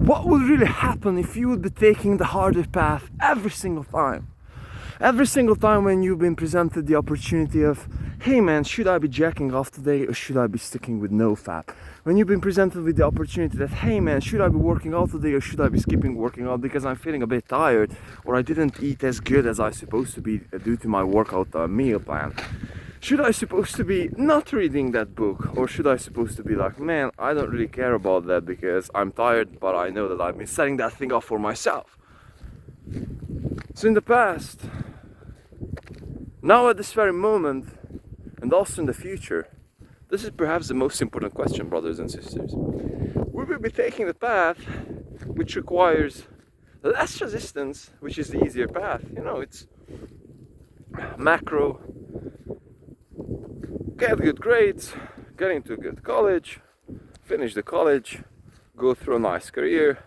what would really happen if you would be taking the harder path every single time? Every single time when you've been presented the opportunity of, hey man, should I be jacking off today or should I be sticking with no fap? When you've been presented with the opportunity that, hey man, should I be working out today or should I be skipping working out because I'm feeling a bit tired or I didn't eat as good as I supposed to be due to my workout meal plan? Should I supposed to be not reading that book or should I supposed to be like, man, I don't really care about that because I'm tired, but I know that I've been setting that thing up for myself. So in the past, now at this very moment, and also in the future, this is perhaps the most important question, brothers and sisters. We will be taking the path which requires less resistance, which is the easier path. You know, it's macro, get good grades, get into a good college, finish the college, go through a nice career,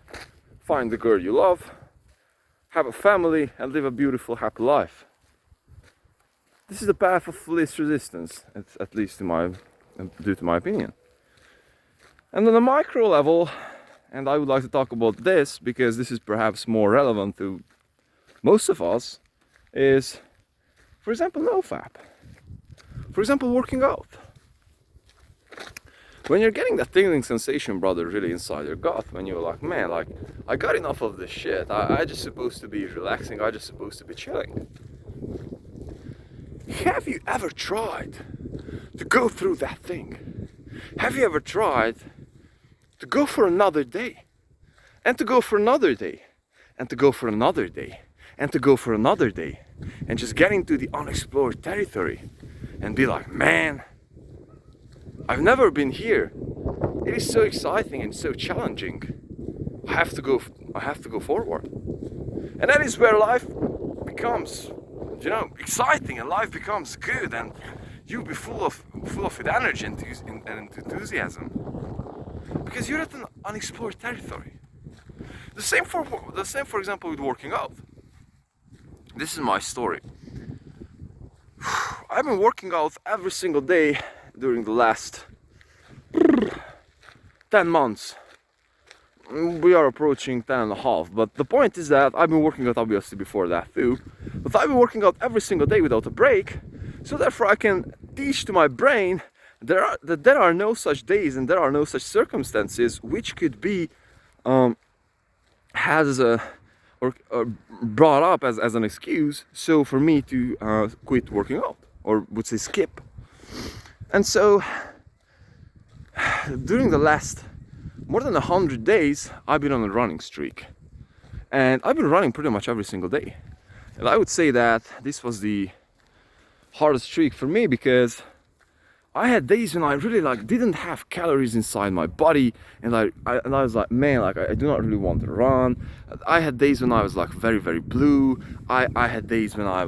find the girl you love, have a family, and live a beautiful, happy life. This is the path of least resistance, at least due to my opinion. And on a micro level, and I would like to talk about this because this is perhaps more relevant to most of us, is, for example, NoFap. For example, working out. When you're getting that tingling sensation, brother, really inside your gut, when you're like, man, like, I got enough of this shit, I just supposed to be relaxing, I just supposed to be chilling. Have you ever tried to go through that thing? Have you ever tried to go for another day? And to go for another day? And to go for another day? And to go for another day? And just get into the unexplored territory and be like, man, I've never been here. It is so exciting and so challenging. I have to go forward. And that is where life becomes, you know, exciting, and life becomes good, and you be full of energy and enthusiasm, because you're at an unexplored territory. The same for example with working out. This is my story. I've been working out every single day during the last 10 months. We are approaching 10 and a half, but the point is that I've been working out obviously before that too, but I've been working out every single day without a break, so therefore I can teach to my brain that there are no such days and there are no such circumstances which could be brought up as an excuse so for me to quit working out, or would say skip. And so during the last more than 100 days, I've been on a running streak. And I've been running pretty much every single day. And I would say that this was the hardest streak for me because I had days when I really didn't have calories inside my body, and I was like, man, I do not really want to run. I had days when I was like very, very blue. I had days when I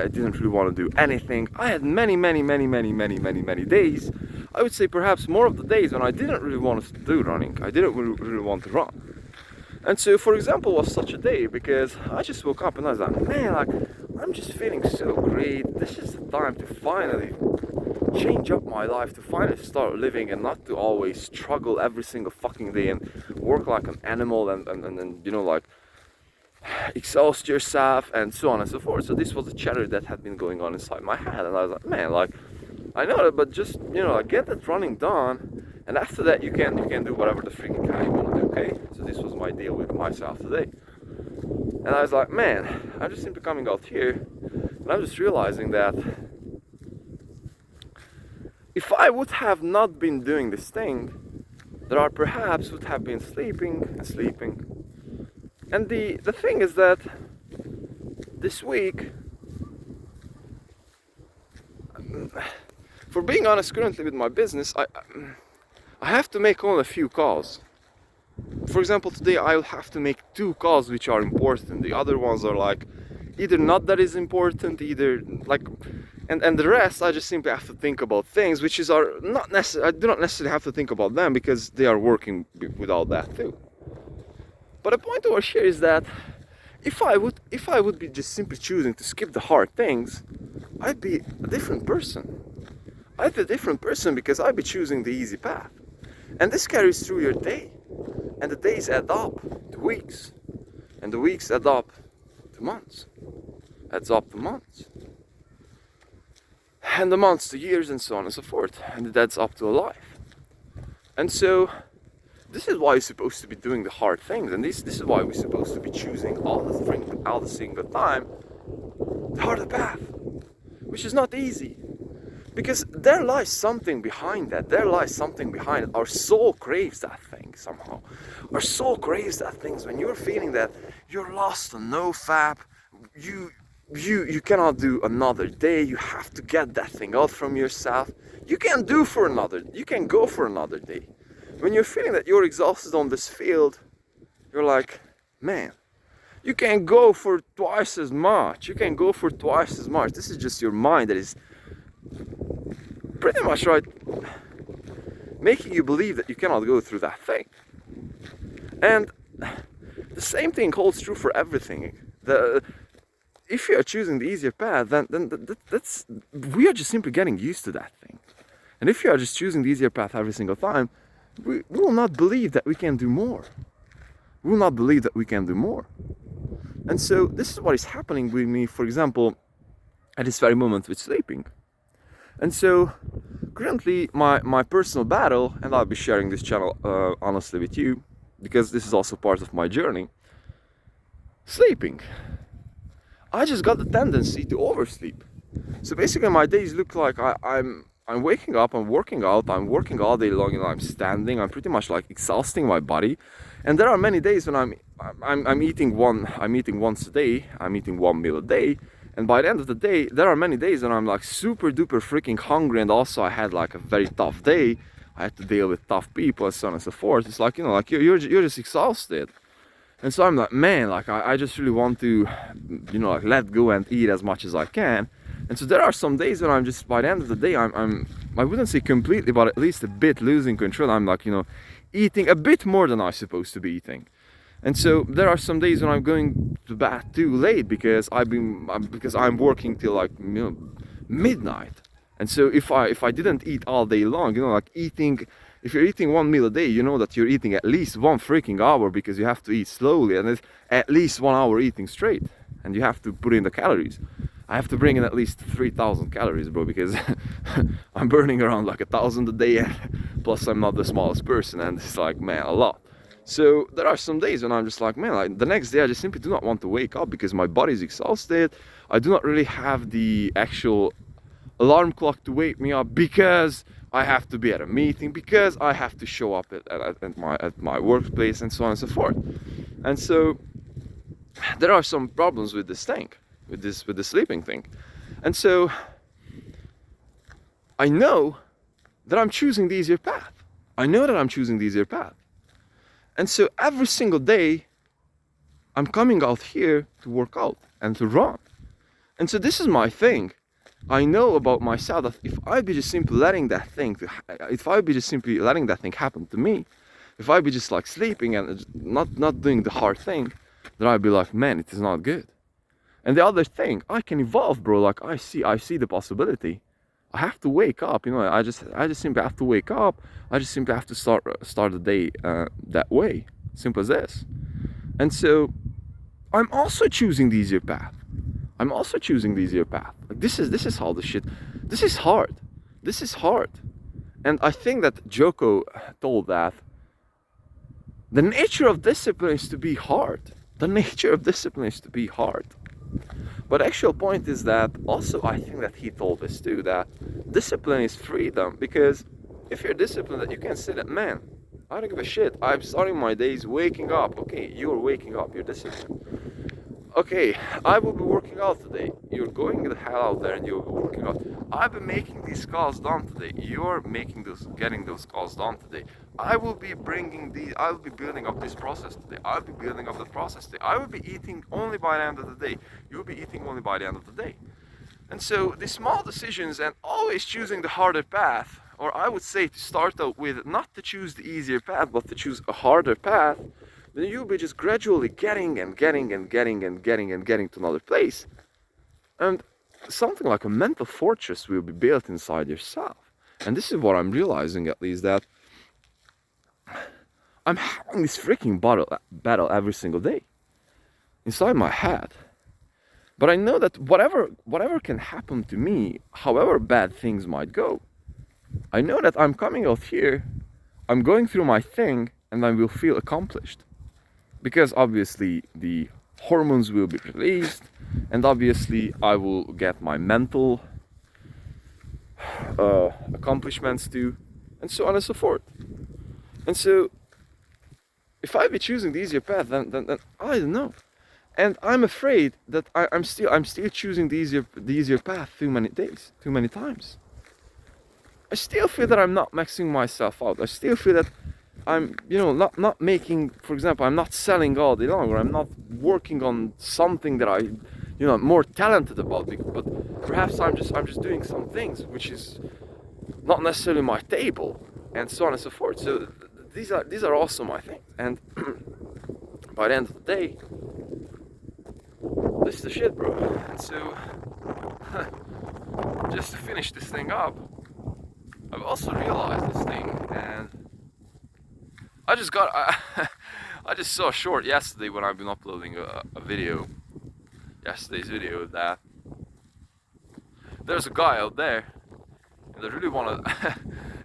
didn't really want to do anything. I had many days. I would say perhaps more of the days when I didn't really want to do running. I didn't really want to run. And so, for example, was such a day because I just woke up and I was like, man, I'm just feeling so great. This is the time to finally change up my life, to finally start living and not to always struggle every single fucking day and work like an animal and you know, like exhaust yourself and so on and so forth. So this was a chatter that had been going on inside my head, and I was like, man, I know that, but just, you know, get that running done, and after that you can do whatever the freaking hell you want to do, okay? So this was my deal with myself today. And I was like, man, I'm just simply coming out here and I'm just realizing that if I would have not been doing this thing, there are perhaps would have been sleeping. And the thing is that this week, for being honest, currently with my business, I have to make only a few calls. For example, today I'll have to make 2 calls which are important. The other ones are like either not that is important, either like, and the rest I just simply have to think about things which are not necessary. I do not necessarily have to think about them because they are working without that too. But the point over here is that if I would be just simply choosing to skip the hard things, I'd be a different person. I'd be a different person because I'd be choosing the easy path. And this carries through your day. And the days add up to weeks. And the weeks add up to months. Adds up to months. And the months to years and so on and so forth. And it adds up to a life. And so this is why you're supposed to be doing the hard things. And this is why we're supposed to be choosing all the single time the harder path. Which is not easy. Because there lies something behind that. There lies something behind it. Our soul craves that thing somehow. Our soul craves that thing. When you're feeling that you're lost on no fap, you cannot do another day. You have to get that thing out from yourself. You can go for another day. When you're feeling that you're exhausted on this field, you're like, man, you can go for twice as much. You can go for twice as much. This is just your mind that is pretty much right, making you believe that you cannot go through that thing. And the same thing holds true for everything. If you are choosing the easier path, then we are just simply getting used to that thing. And if you are just choosing the easier path every single time, we will not believe that we can do more. We will not believe that we can do more. And so this is what is happening with me, for example, at this very moment with sleeping. And so currently my personal battle, and I'll be sharing this channel honestly with you, because this is also part of my journey, sleeping. I just got the tendency to oversleep. So basically my days look like I'm waking up, I'm working out, I'm working all day long, I'm standing, I'm pretty much like exhausting my body. And there are many days when I'm eating once a day, I'm eating one meal a day. And by the end of the day, there are many days when I'm like super duper freaking hungry, and also I had like a very tough day. I had to deal with tough people and so on and so forth. It's like, like you're just exhausted. And so I'm like, man, like I just really want to, like let go and eat as much as I can. And so there are some days when I'm just, by the end of the day, I wouldn't say completely, but at least a bit losing control. I'm like, eating a bit more than I'm supposed to be eating. And so there are some days when I'm going to bed too late because I'm working till like midnight. And so if I didn't eat all day long, like if you're eating one meal a day, you know that you're eating at least 1 freaking hour, because you have to eat slowly, and it's at least 1 hour eating straight, and you have to put in the calories. I have to bring in at least 3,000 calories, bro, because I'm burning around like 1,000 a day, plus I'm not the smallest person, and it's like, man, a lot. So there are some days when I'm just like, man, like the next day I just simply do not want to wake up because my body is exhausted. I do not really have the actual alarm clock to wake me up because I have to be at a meeting, because I have to show up at my workplace, and so on and so forth. And so there are some problems with this thing, with the sleeping thing. And so I know that I'm choosing the easier path. And so every single day, I'm coming out here to work out and to run. And so this is my thing. I know about myself that if I be just simply letting that thing happen to me, if I be just like sleeping and not doing the hard thing, then I'd be like, man, it is not good. And the other thing, I can evolve, bro. Like I see the possibility. I have to wake up, I just simply have to wake up. I just simply have to start the day that way. Simple as this. And so I'm also choosing the easier path. Like this is how the shit. This is hard. And I think that Joko told that the nature of discipline is to be hard. But actual point is that also I think that he told us too, that discipline is freedom. Because if you're disciplined, that you can say that, man, I don't give a shit, I'm starting my days waking up. Okay, you're waking up, you're disciplined. Okay, I will be working out today. You're going the hell out there and you're working out. I've been making these calls done today. You're getting those calls done today. I will be building up this process today. I'll be building up the process today. I will be eating only by the end of the day. You'll be eating only by the end of the day. And so the small decisions and always choosing the harder path, or I would say to start out with not to choose the easier path, but to choose a harder path, then you'll be just gradually getting to another place. And something like a mental fortress will be built inside yourself. And this is what I'm realizing, at least, that I'm having this freaking battle every single day inside my head. But I know that whatever can happen to me, however bad things might go, I know that I'm coming out here, I'm going through my thing, and I will feel accomplished. Because obviously the hormones will be released, and obviously I will get my mental accomplishments too, and so on and so forth. And so, if I be choosing the easier path, then I don't know. And I'm afraid that I'm still choosing the easier path too many days, too many times. I still feel that I'm not maxing myself out. I still feel that I'm, not making, for example, I'm not selling all day long, or I'm not working on something that I'm more talented about. But perhaps I'm just doing some things which is not necessarily my table, and so on and so forth. So these are also my things. And by the end of the day, this is the shit, bro. And so, just to finish this thing up, I've also realized this thing, and I just saw a short yesterday when I've been uploading a video, yesterday's video, that there's a guy out there, and I really want to,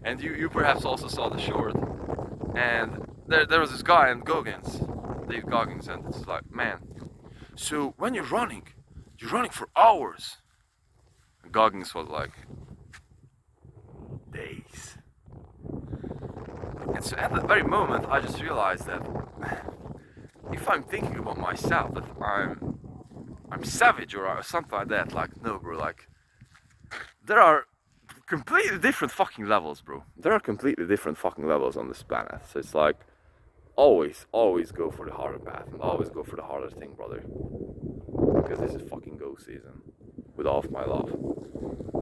and you perhaps also saw the short, and there was this guy in Dave Goggins, and it's like, man, so when you're running for hours. And Goggins was like, days. And so at that very moment, I just realized that if I'm thinking about myself, that I'm savage or something like that, like, no, bro, like, there are completely different fucking levels, bro. There are completely different fucking levels on this planet. So it's like, always go for the harder path, and always go for the harder thing, brother. Because this is fucking go season with all of my love.